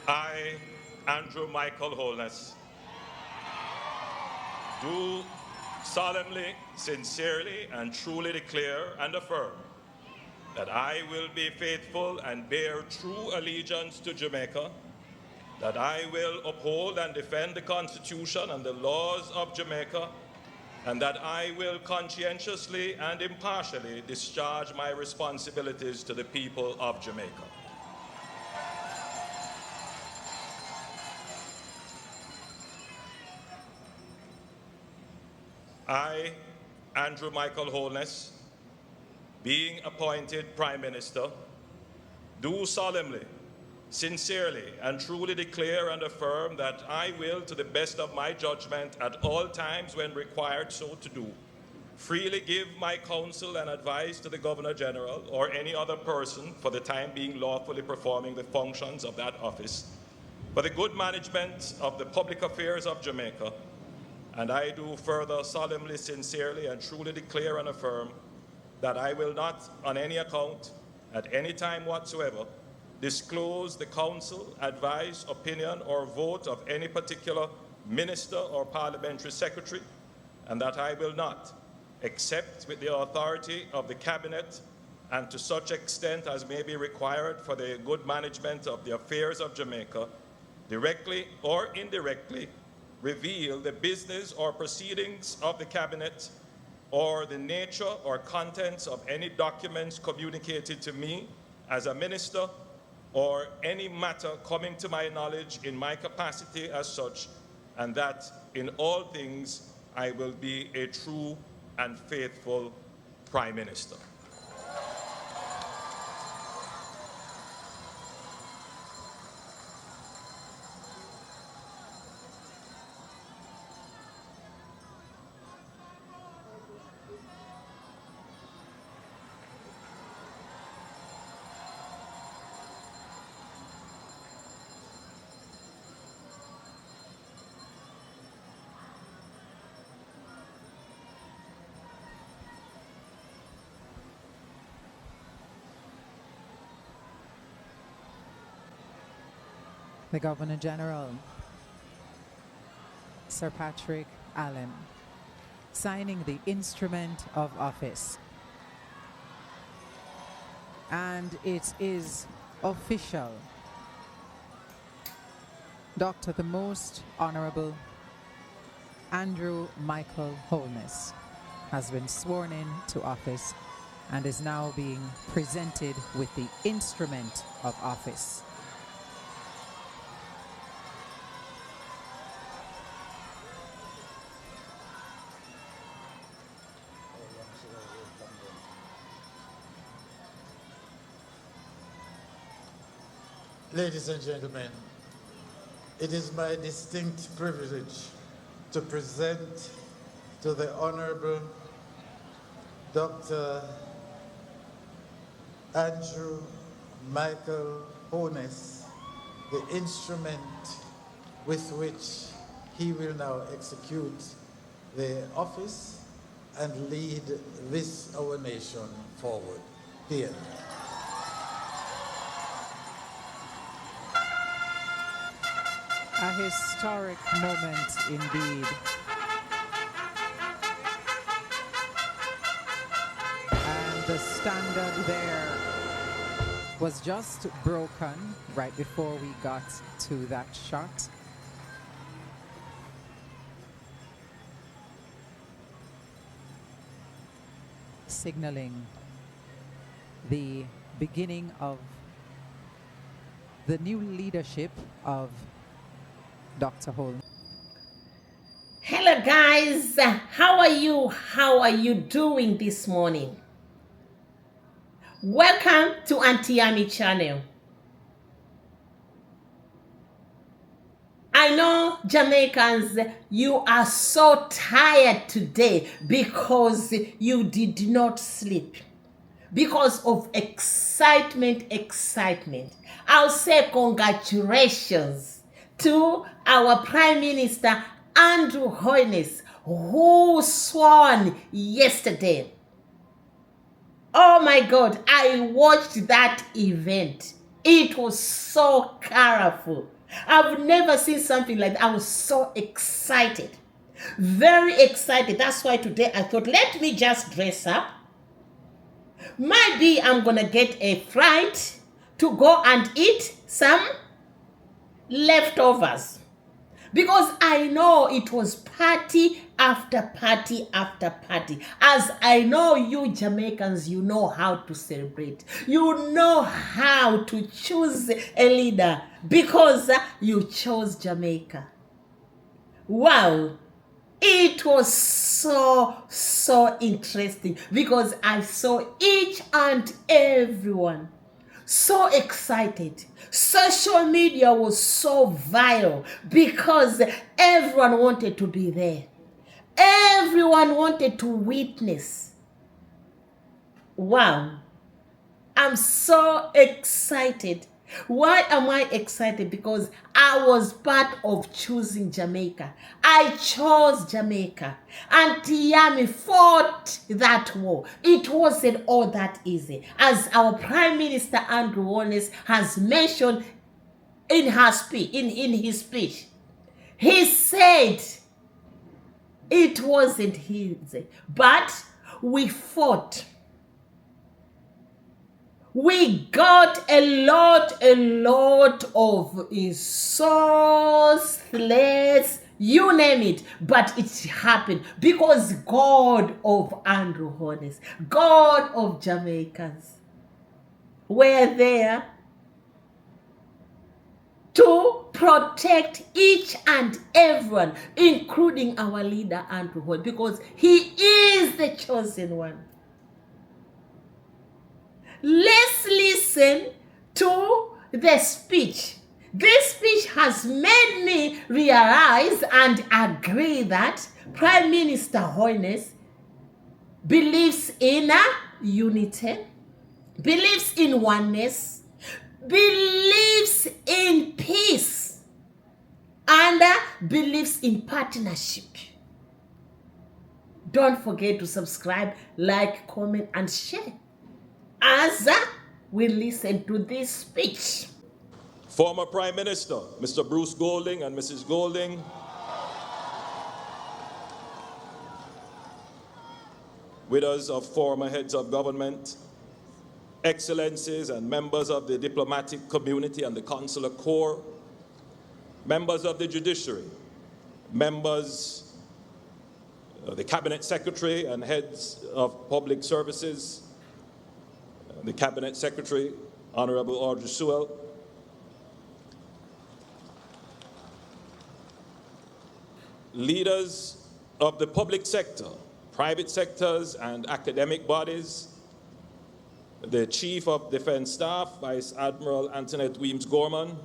I, Andrew Michael Holness, do solemnly, sincerely, and truly declare and affirm that I will be faithful and bear true allegiance to Jamaica, that I will uphold and defend the Constitution and the laws of Jamaica, and that I will conscientiously and impartially discharge my responsibilities to the people of Jamaica. I, Andrew Michael Holness, being appointed Prime Minister, do solemnly, sincerely, and truly declare and affirm that I will, to the best of my judgment at all times when required so to do, freely give my counsel and advice to the Governor General or any other person for the time being lawfully performing the functions of that office, for the good management of the public affairs of Jamaica. And I do further solemnly, sincerely, and truly declare and affirm that I will not, on any account, at any time whatsoever, disclose the counsel, advice, opinion, or vote of any particular minister or parliamentary secretary, and that I will not, except with the authority of the cabinet and to such extent as may be required for the good management of the affairs of Jamaica, directly or indirectly reveal the business or proceedings of the cabinet or the nature or contents of any documents communicated to me as a minister or any matter coming to my knowledge in my capacity as such, and that in all things I will be a true and faithful Prime Minister. The Governor General, Sir Patrick Allen, signing the instrument of office. And it is official. Dr. the Most Honorable Andrew Michael Holness has been sworn in to office and is now being presented with the instrument of office. Ladies and gentlemen, it is my distinct privilege to present to the Honorable Dr. Andrew Michael Holness the instrument with which he will now execute the office and lead this our nation forward. Here. A historic moment indeed. And the standard there was just broken right before we got to that shot. Signaling the beginning of the new leadership of Dr. Holness. Hello guys, how are you? How are you doing this morning? Welcome to Auntie Yami channel. I know Jamaicans, you are so tired today because you did not sleep. Because of excitement. I'll say congratulations to our Prime Minister Andrew Holness, who sworn yesterday. Oh my God, I watched that event. It was so colorful. I've never seen something like that. I was so excited. Very excited. That's why today I thought, let me just dress up. Maybe I'm going to get a flight to go and eat some leftovers. Because I know it was party after party after party. As I know you Jamaicans, you know how to celebrate. You know how to choose a leader because you chose Jamaica. Wow. It was so interesting because I saw each and everyone so excited. Social media was so viral because everyone wanted to be there. Everyone wanted to witness. Wow. I'm so excited. Why am I excited? Because I was part of choosing Jamaica. I chose Jamaica. And Tiami fought that war. It wasn't all that easy. As our Prime Minister Andrew Holness has mentioned in his speech, he said it wasn't easy, but we fought. We got a lot of resourceless, you name it, but it happened because God of Andrew Holness, God of Jamaicans, were there to protect each and everyone, including our leader Andrew Holness, because he is the chosen one. Let's listen to the speech. This speech has made me realize and agree that Prime Minister Holness believes in unity, believes in oneness, believes in peace, and believes in partnership. Don't forget to subscribe, like, comment, and share as we listen to this speech. Former Prime Minister, Mr. Bruce Golding and Mrs. Golding, widows of former heads of government, excellencies and members of the diplomatic community and the consular corps, members of the judiciary, members of the cabinet secretary and heads of public services, the Cabinet Secretary, Honorable Audrey Sewell, leaders of the public sector, private sectors and academic bodies, the Chief of Defense Staff, Vice Admiral Antoinette Weems-Gorman,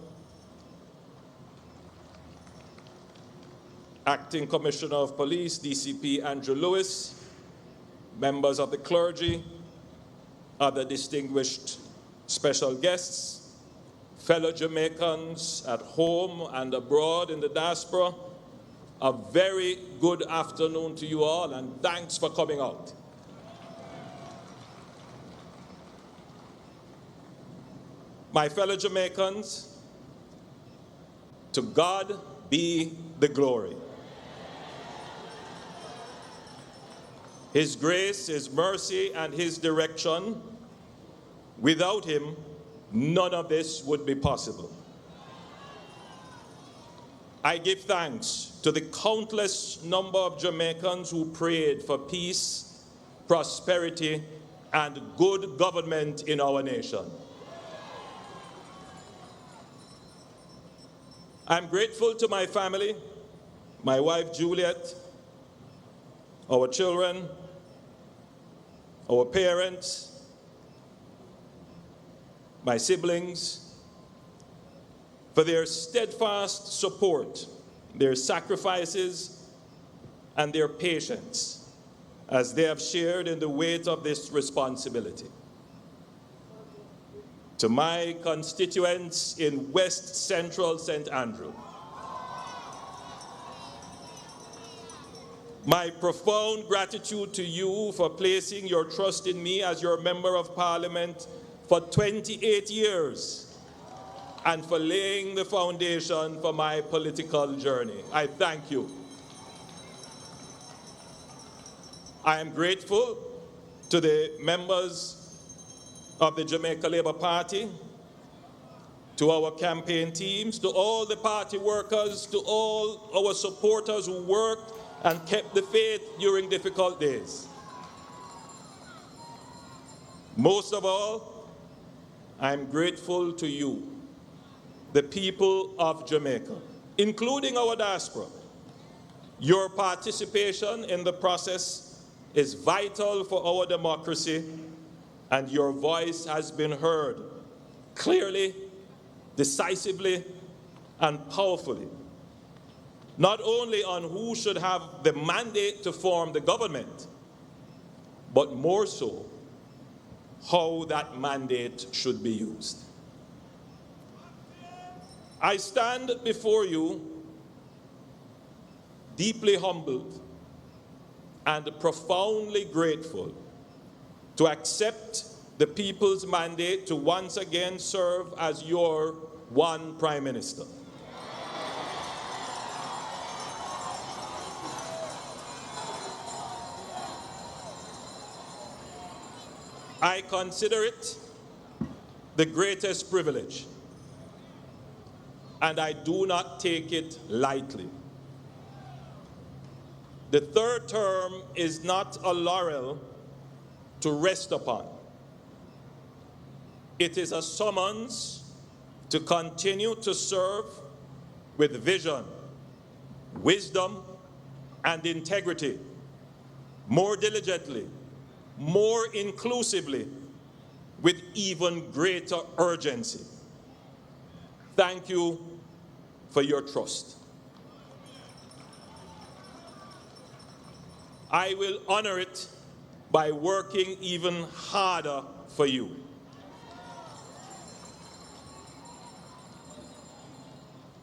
Acting Commissioner of Police, DCP Andrew Lewis, members of the clergy, other distinguished special guests, fellow Jamaicans at home and abroad in the diaspora, a very good afternoon to you all, and thanks for coming out. My fellow Jamaicans, to God be the glory. His grace, His mercy, and His direction, without Him, none of this would be possible. I give thanks to the countless number of Jamaicans who prayed for peace, prosperity, and good government in our nation. I'm grateful to my family, my wife Juliet, our children, our parents, my siblings, for their steadfast support, their sacrifices, and their patience as they have shared in the weight of this responsibility. To my constituents in West Central St. Andrew, my profound gratitude to you for placing your trust in me as your Member of Parliament for 28 years and for laying the foundation for my political journey. I thank you. I am grateful to the members of the Jamaica Labour Party, to our campaign teams, to all the party workers, to all our supporters who worked and kept the faith during difficult days. Most of all, I'm grateful to you, the people of Jamaica, including our diaspora. Your participation in the process is vital for our democracy, and your voice has been heard clearly, decisively, and powerfully, not only on who should have the mandate to form the government, but more so, how that mandate should be used. I stand before you deeply humbled and profoundly grateful to accept the people's mandate to once again serve as your one Prime Minister. I consider it the greatest privilege, and I do not take it lightly. The third term is not a laurel to rest upon. It is a summons to continue to serve with vision, wisdom, and integrity, more diligently, more inclusively, with even greater urgency. Thank you for your trust. I will honor it by working even harder for you.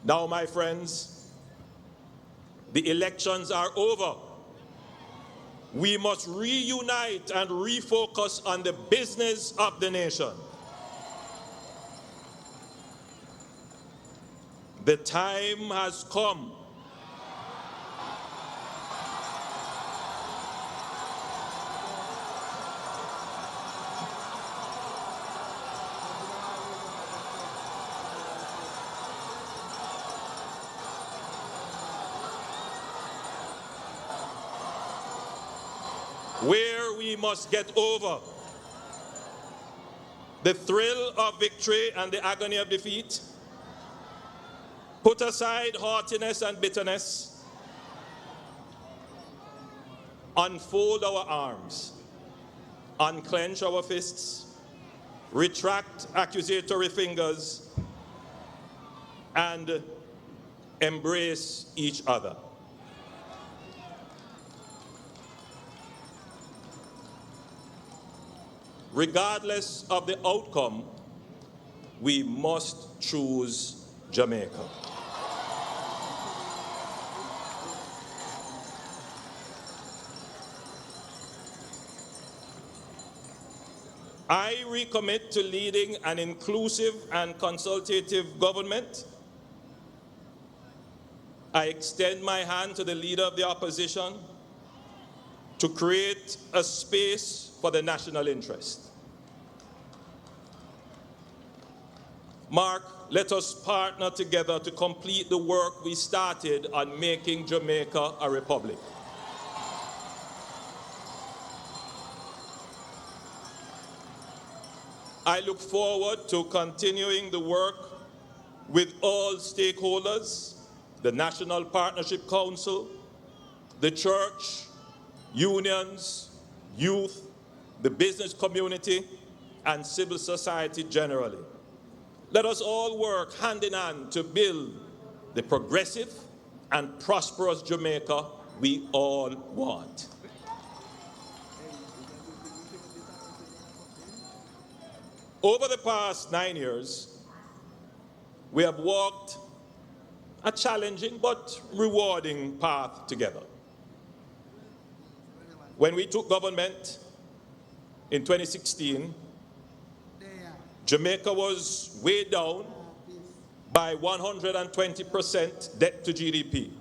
Now, my friends, the elections are over. We must reunite and refocus on the business of the nation. The time has come where we must get over the thrill of victory and the agony of defeat, put aside haughtiness and bitterness, unfold our arms, unclench our fists, retract accusatory fingers, and embrace each other. Regardless of the outcome, we must choose Jamaica. I recommit to leading an inclusive and consultative government. I extend my hand to the leader of the opposition to create a space for the national interest. Mark, let us partner together to complete the work we started on making Jamaica a republic. I look forward to continuing the work with all stakeholders, the National Partnership Council, the church, unions, youth, the business community, and civil society generally. Let us all work hand in hand to build the progressive and prosperous Jamaica we all want. Over the past 9 years, we have walked a challenging but rewarding path together. When we took government in 2016, Jamaica was way down by 120% debt to GDP.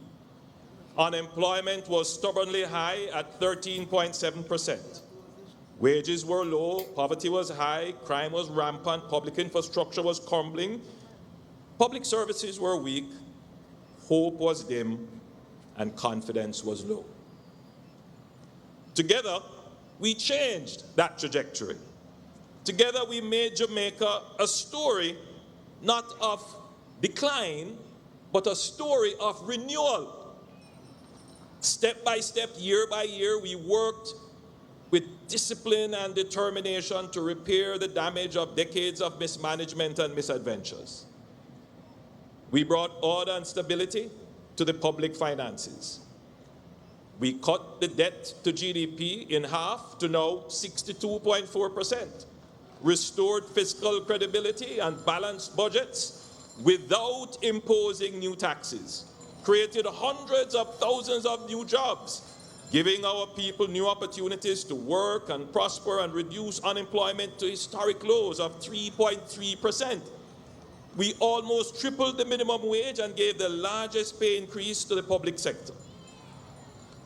Unemployment was stubbornly high at 13.7%. Wages were low, poverty was high, crime was rampant, public infrastructure was crumbling, public services were weak, hope was dim, and confidence was low. Together, we changed that trajectory. Together, we made Jamaica a story not of decline, but a story of renewal. Step by step, year by year, we worked with discipline and determination to repair the damage of decades of mismanagement and misadventures. We brought order and stability to the public finances. We cut the debt to GDP in half to now 62.4%, restored fiscal credibility and balanced budgets without imposing new taxes, created hundreds of thousands of new jobs, giving our people new opportunities to work and prosper and reduce unemployment to historic lows of 3.3%. We almost tripled the minimum wage and gave the largest pay increase to the public sector.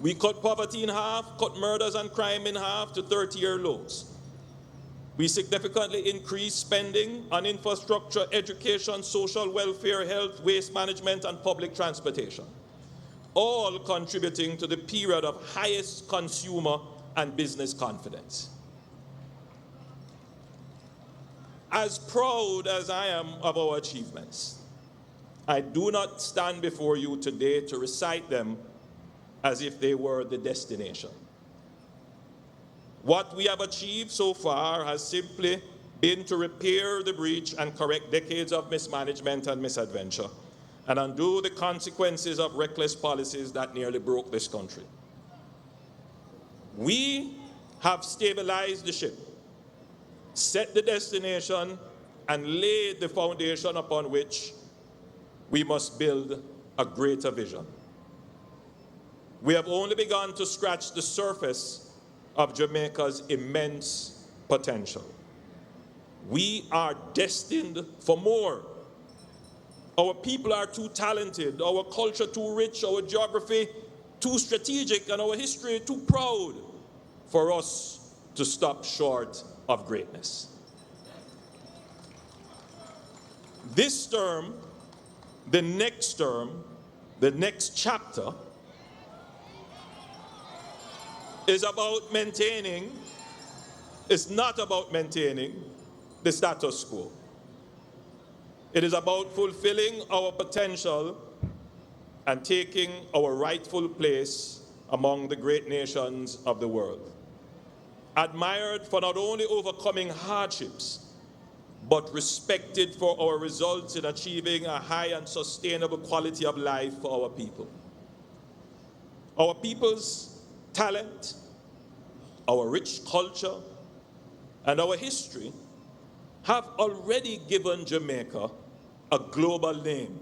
We cut poverty in half, cut murders and crime in half to 30-year lows. We significantly increased spending on infrastructure, education, social welfare, health, waste management, and public transportation, all contributing to the period of highest consumer and business confidence. As proud as I am of our achievements, I do not stand before you today to recite them as if they were the destination. What we have achieved so far has simply been to repair the breach and correct decades of mismanagement and misadventure, and undo the consequences of reckless policies that nearly broke this country. We have stabilized the ship, set the destination, and laid the foundation upon which we must build a greater vision. We have only begun to scratch the surface of Jamaica's immense potential. We are destined for more. Our people are too talented, our culture too rich, our geography too strategic, and our history too proud for us to stop short of greatness. This term, the next chapter, is about maintaining, it's not about maintaining the status quo. It is about fulfilling our potential and taking our rightful place among the great nations of the world. Admired for not only overcoming hardships, but respected for our results in achieving a high and sustainable quality of life for our people. Our people's talent, our rich culture, and our history have already given Jamaica a global name.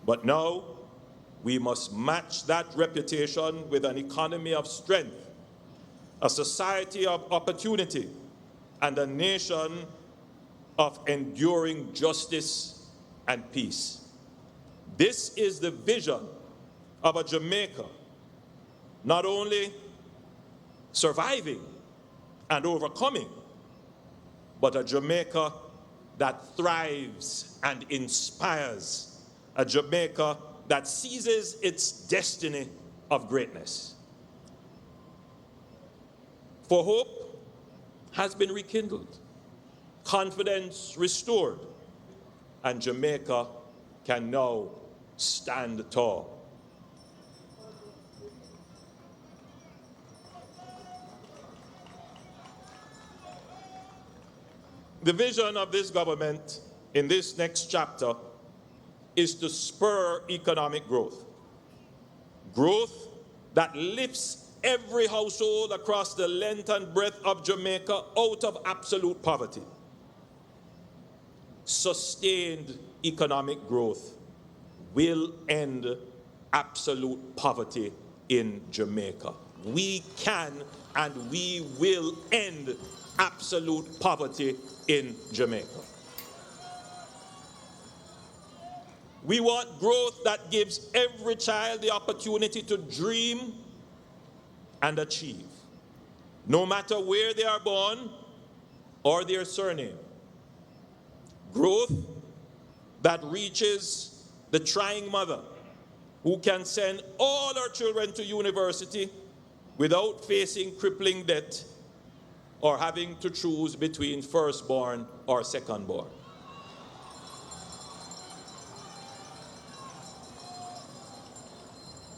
But now we must match that reputation with an economy of strength, a society of opportunity, and a nation of enduring justice and peace. This is the vision of a Jamaica not only surviving and overcoming, but a Jamaica that thrives and inspires, a Jamaica that seizes its destiny of greatness. For hope has been rekindled, confidence restored, and Jamaica can now stand tall. The vision of this government in this next chapter is to spur economic growth. Growth that lifts every household across the length and breadth of Jamaica out of absolute poverty. Sustained economic growth will end absolute poverty in Jamaica. We can and we will end absolute poverty in Jamaica. We want growth that gives every child the opportunity to dream and achieve, no matter where they are born or their surname. Growth that reaches the trying mother who can send all her children to university without facing crippling debt or having to choose between firstborn or secondborn.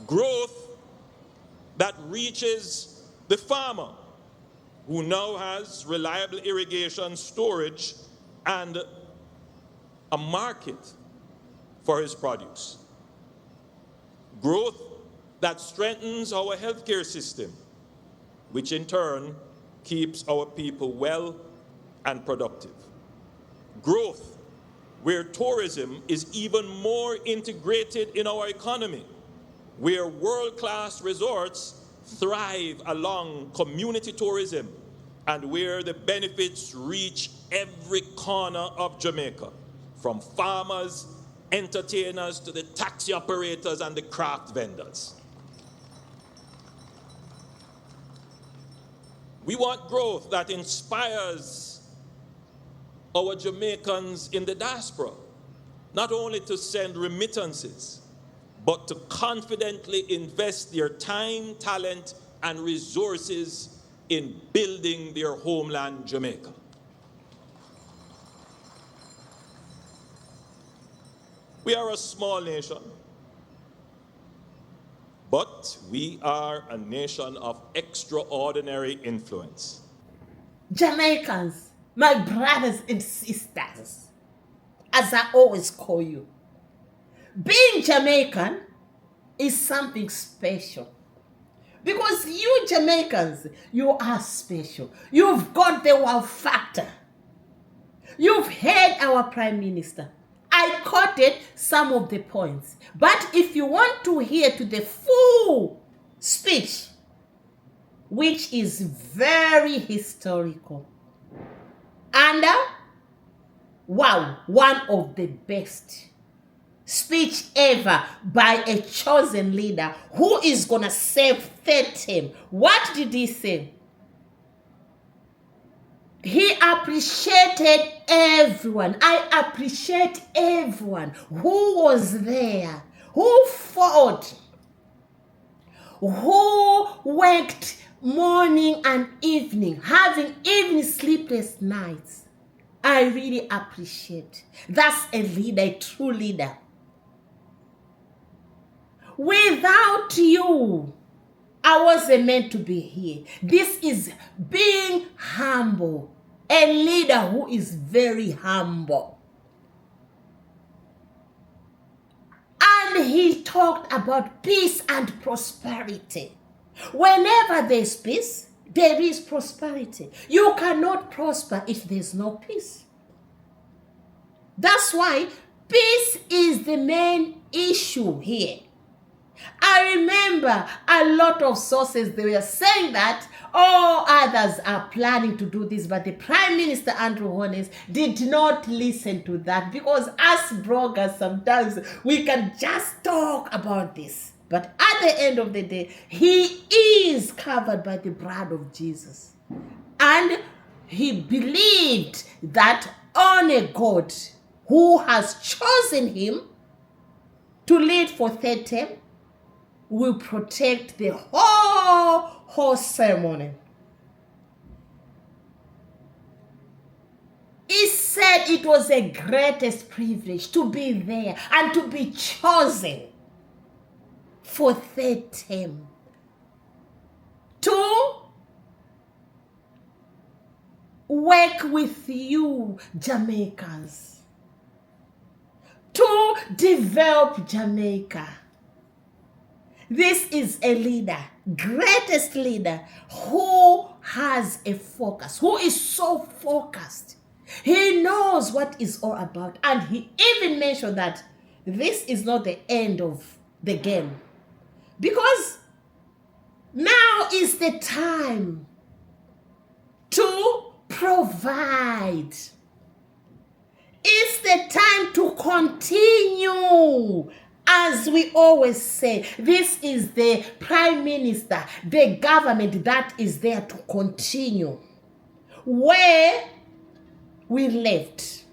Growth that reaches the farmer who now has reliable irrigation, storage, and a market for his produce. Growth that strengthens our healthcare system, which in turn keeps our people well and productive. Growth where tourism is even more integrated in our economy, where world-class resorts thrive along community tourism, and where the benefits reach every corner of Jamaica, from farmers, entertainers, to the taxi operators and the craft vendors. We want growth that inspires our Jamaicans in the diaspora, not only to send remittances, but to confidently invest their time, talent, and resources in building their homeland, Jamaica. We are a small nation, but we are a nation of extraordinary influence. Jamaicans, my brothers and sisters, as I always call you, being Jamaican is something special. Because you Jamaicans, you are special. You've got the wow factor. You've heard our Prime Minister. I quoted some of the points. But if you want to hear to the full speech, which is very historical, and wow, one of the best speech ever by a chosen leader who is gonna save third term. What did he say? He appreciated everyone. I appreciate everyone who was there, who fought, who worked morning and evening, having even sleepless nights. I really appreciate. That's a leader, a true leader. Without you, I wasn't meant to be here. This is being humble. A leader who is very humble. And he talked about peace and prosperity. Whenever there's peace, there is prosperity. You cannot prosper if there's no peace. That's why peace is the main issue here. I remember a lot of sources, they were saying that all others are planning to do this, but the Prime Minister Andrew Holness did not listen to that, because as bloggers sometimes we can just talk about this. But at the end of the day, he is covered by the blood of Jesus. And he believed that only God, who has chosen him to lead for third term, will protect the whole ceremony. He said it was a greatest privilege to be there and to be chosen for third term, to work with you Jamaicans, to develop Jamaica. This is a leader, greatest leader, who has a focus, who is so focused. He knows what it's all about. And he even mentioned that this is not the end of the game. Because now is the time to provide. It's the time to continue. As we always say, this is the Prime Minister, the government that is there to continue where we left.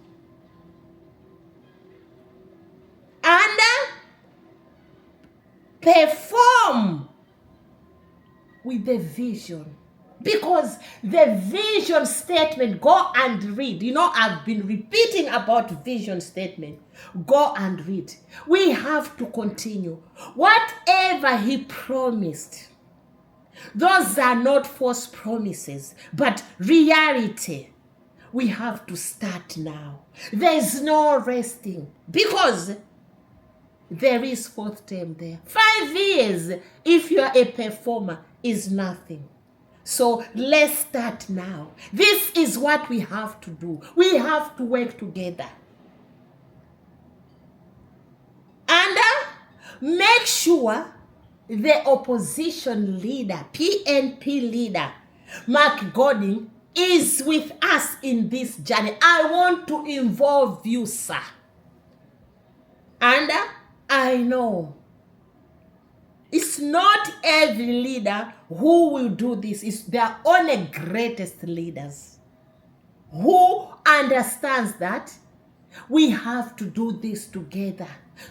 And perform with the vision. Because the vision statement, go and read. You know, I've been repeating about vision statement. Go and read. We have to continue. Whatever he promised, those are not false promises, but reality. We have to start now. There's no resting because there is fourth term there. 5 years, if you are a performer, is nothing. So let's start now. This is what we have to do. We have to work together. And make sure the opposition leader, PNP leader, Mark Gordon, is with us in this journey. I want to involve you, sir. And I know it's not every leader who will do this. It's their only greatest leaders who understands that we have to do this together.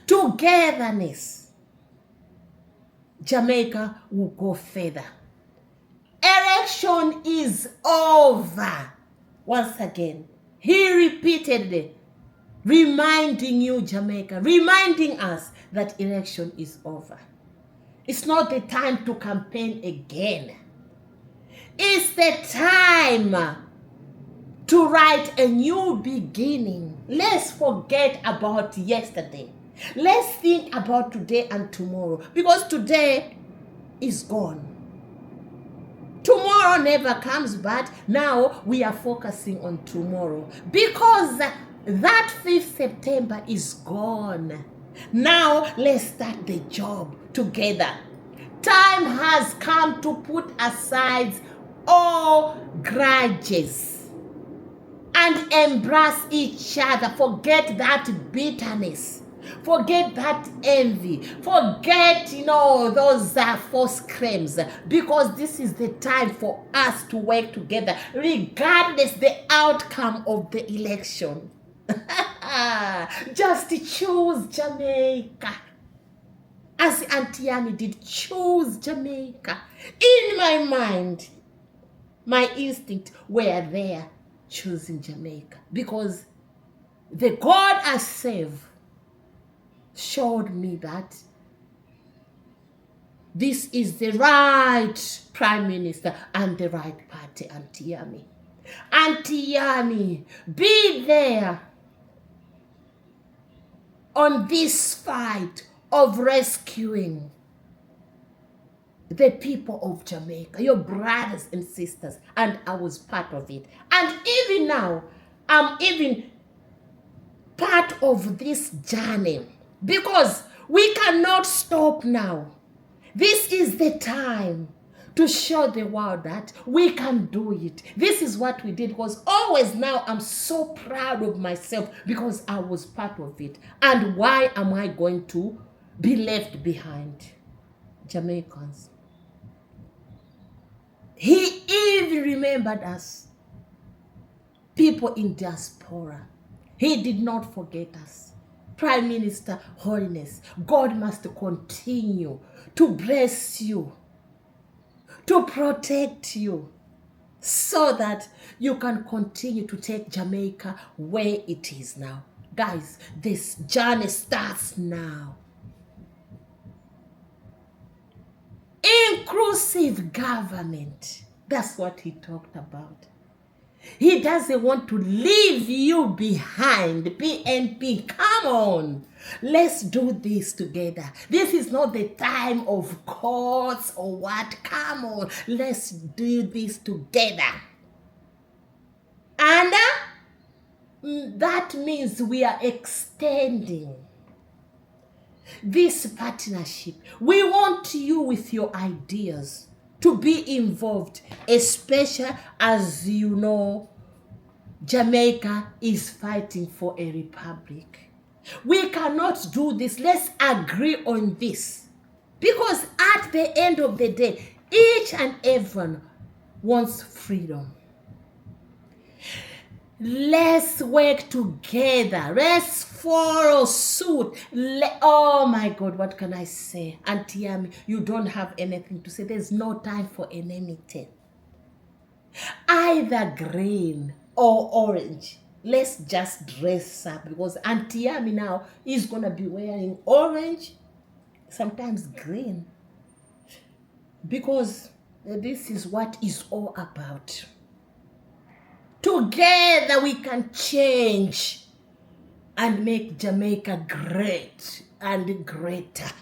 Togetherness. Jamaica will go further. Election is over. Once again, he repeatedly reminding you, Jamaica, reminding us that election is over. It's not the time to campaign again. It's the time to write a new beginning. Let's forget about yesterday. Let's think about today and tomorrow. Because today is gone. Tomorrow never comes, but now we are focusing on tomorrow. Because that 5th September is gone. Now let's start the job together. Time has come to put aside all grudges and embrace each other. Forget that bitterness. Forget that envy. Forget, those false claims. Because this is the time for us to work together, regardless the outcome of the election. Just choose Jamaica. As Auntie Yami did, choose Jamaica. In my mind, my instinct were there choosing Jamaica. Because the God I serve showed me that this is the right Prime Minister and the right party, Auntie Yami. Auntie Yami, be there on this fight of rescuing the people of Jamaica, your brothers and sisters, and I was part of it. And even now, I'm even part of this journey because we cannot stop now. This is the time to show the world that we can do it. This is what we did. Because always now I'm so proud of myself because I was part of it. And why am I going to be left behind? Jamaicans. He even remembered us. People in diaspora. He did not forget us. Prime Minister Holness, God must continue to bless you, to protect you, so that you can continue to take Jamaica where it is now. Guys, this journey starts now. Inclusive government. That's what he talked about. He doesn't want to leave you behind. PNP, come on. Let's do this together. This is not the time of courts or what. Come on. Let's do this together. And that means we are extending this partnership. We want you with your ideas to be involved, especially as you know, Jamaica is fighting for a republic. We cannot do this. Let's agree on this. Because at the end of the day, each and everyone wants freedom. Let's work together. Let's follow suit. Oh my God, what can I say? Auntie Yami, you don't have anything to say. There's no time for enmity. Either green or orange. Let's just dress up, because Auntie Yami now is going to be wearing orange, sometimes green. Because this is what it's all about. Together we can change and make Jamaica great and greater.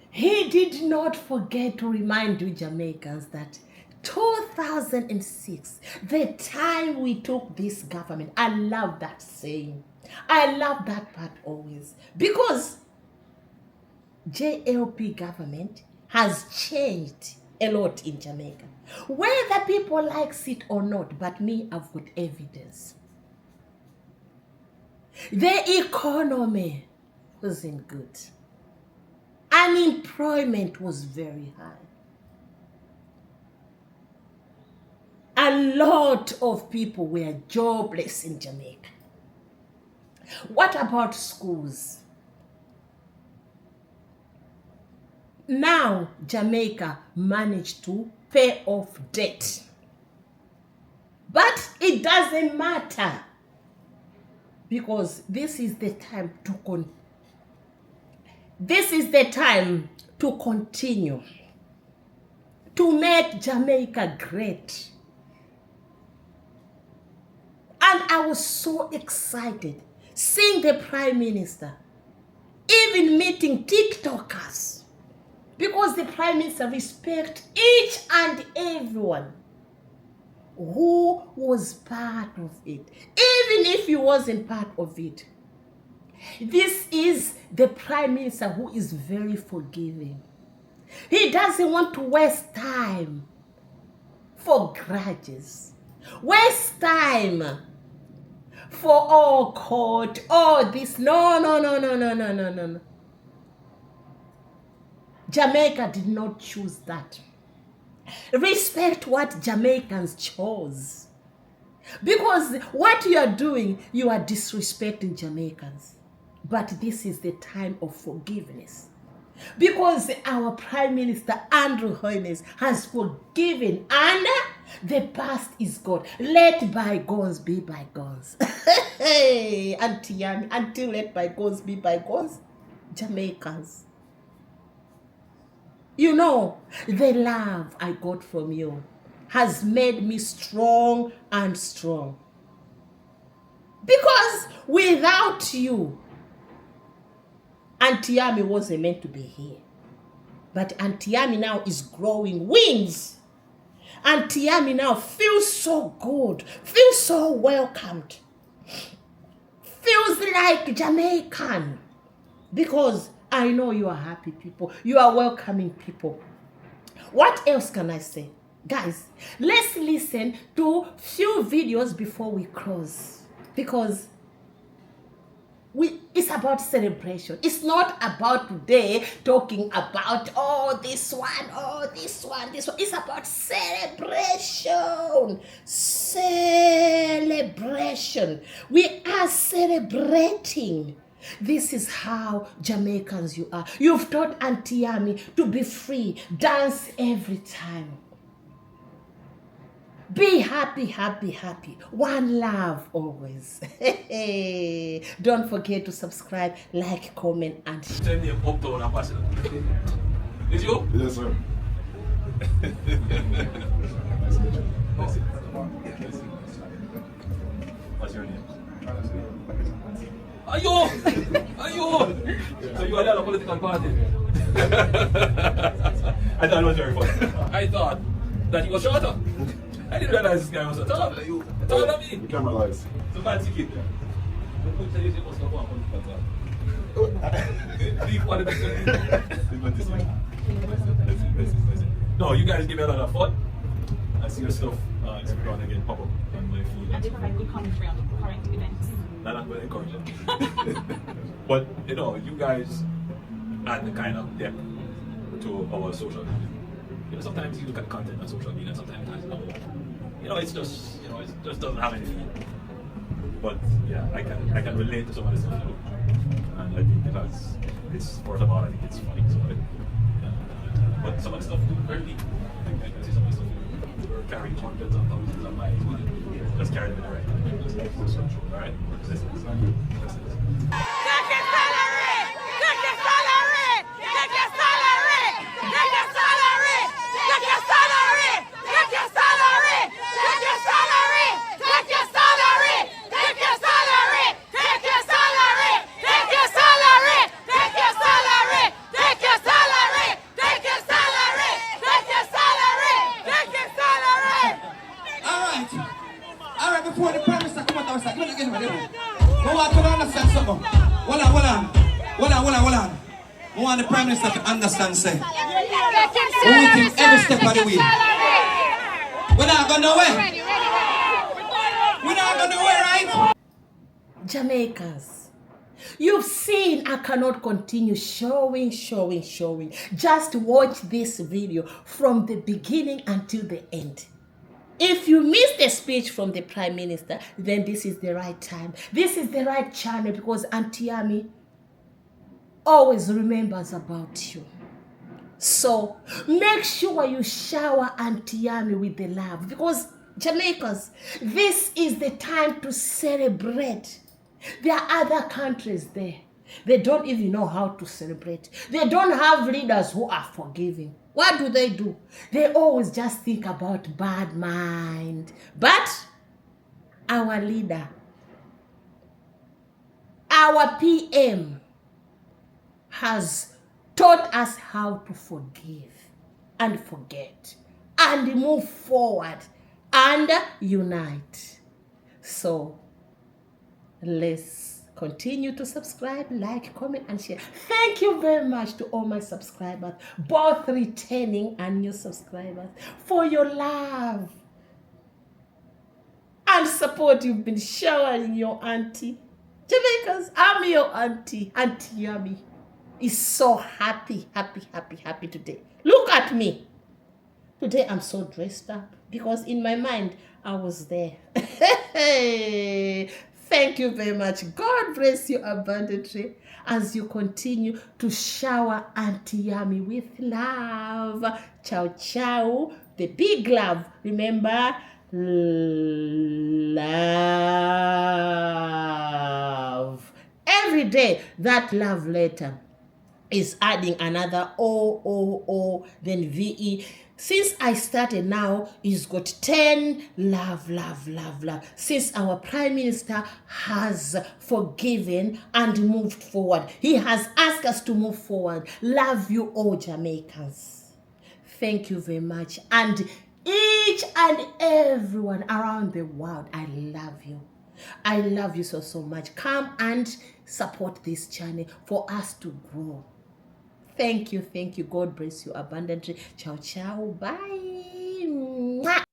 He did not forget to remind you Jamaicans that 2006, the time we took this government, I love that saying. I love that part always. Because JLP government has changed a lot in Jamaica. Whether people like it or not, but me, I've got evidence. The economy wasn't good. Unemployment was very high. A lot of people were jobless in Jamaica. What about schools? Now, Jamaica managed to pay off debt. But it doesn't matter, because this is the time to continue to make Jamaica great. And I was so excited seeing the Prime Minister even meeting TikTokers, because the Prime Minister respects each and everyone who was part of it, even if he wasn't part of it. This is the Prime Minister who is very forgiving. He doesn't want to waste time for grudges, waste time for court, this. No. Jamaica did not choose that. Respect what Jamaicans chose. Because what you are doing, you are disrespecting Jamaicans. But this is the time of forgiveness. Because our Prime Minister Andrew Holness has forgiven, and the past is gone. Let bygones be bygones. Hey, Auntie Yami, until let bygones be bygones, Jamaicans. You know, the love I got from you has made me strong and strong. Because without you, Auntie Yami wasn't meant to be here. But Auntie Yami now is growing wings. Auntie Yami now feels so good, feels so welcomed, feels like Jamaican. Because I know you are happy people, you are welcoming people. What else can I say? Guys, let's listen to few videos before we close. Because it's about celebration. It's not about today talking about this one. It's about celebration. Celebration. We are celebrating. This is how Jamaicans you are. You've taught Auntie Yami to be free, dance every time. Be happy, happy, happy. One love always. Don't forget to subscribe, like, comment, and share. Send me Uptown Ambassador. Is you? Yes, sir. Nice to meet you. What's your name? Ayo! So you are at a political party? I thought it was very funny. I thought that he was shorter. I didn't realize this guy was so tall. Taller than me. The camera lights. So fancy kid. No, you guys give me a lot of fun. I see your stuff it's going to get pop up on my feed. And they provide good commentary on the current events. Not that will encourage them. But, you know, you guys add the kind of depth to our social media. You know, sometimes you look at content on social media and sometimes it has no, you know, it's just, you know, it just doesn't have anything. But yeah, I can relate to some of the stuff you do. And I think because it's first of all, I think it's funny. So but some of the stuff do very deep. I can see some of the stuff we're carrying hundreds of thousands of miles, but just carry them in the right. Alright? Listen. Alright, before the Prime Minister come out of give me again with him. I want to understand something. Hold on. I want the Prime Minister to understand, say. We're waiting every step of the way. We're not going nowhere. We're not going nowhere, right? Jamaicans, you've seen I cannot continue showing. Just watch this video from the beginning until the end. If you missed the speech from the Prime Minister, then this is the right time. This is the right channel because Auntie Yami always remembers about you. So make sure you shower Auntie Yami with the love because Jamaicans, this is the time to celebrate. There are other countries there. They don't even know how to celebrate. They don't have leaders who are forgiving. What do? They always just think about bad mind. But our leader, our PM, has taught us how to forgive and forget and move forward and unite. So let's continue to subscribe, like, comment, and share. Thank you very much to all my subscribers, both returning and new subscribers, for your love and support you've been showering your auntie. Jamaicans, I'm your auntie. Auntie Yami is so happy today. Look at me. Today I'm so dressed up because in my mind I was there. Thank you very much. God bless you abundantly as you continue to shower Auntie Yami with love. Ciao, ciao. The big love. Remember, love. Every day, that love letter is adding another O, then VE. Since I started now, it's got 10 love. Since our Prime Minister has forgiven and moved forward. He has asked us to move forward. Love you all, Jamaicans. Thank you very much. And each and everyone around the world, I love you. I love you so much. Come and support this channel for us to grow. Thank you. God bless you abundantly. Ciao, ciao. Bye. Mwah.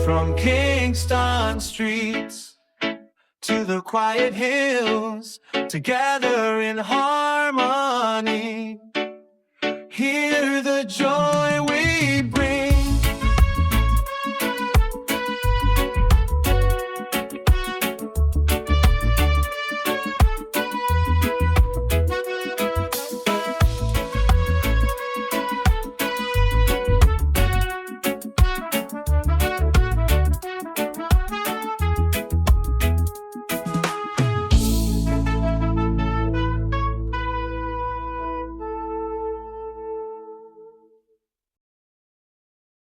From Kingston streets to the quiet hills, together in harmony, hear the joy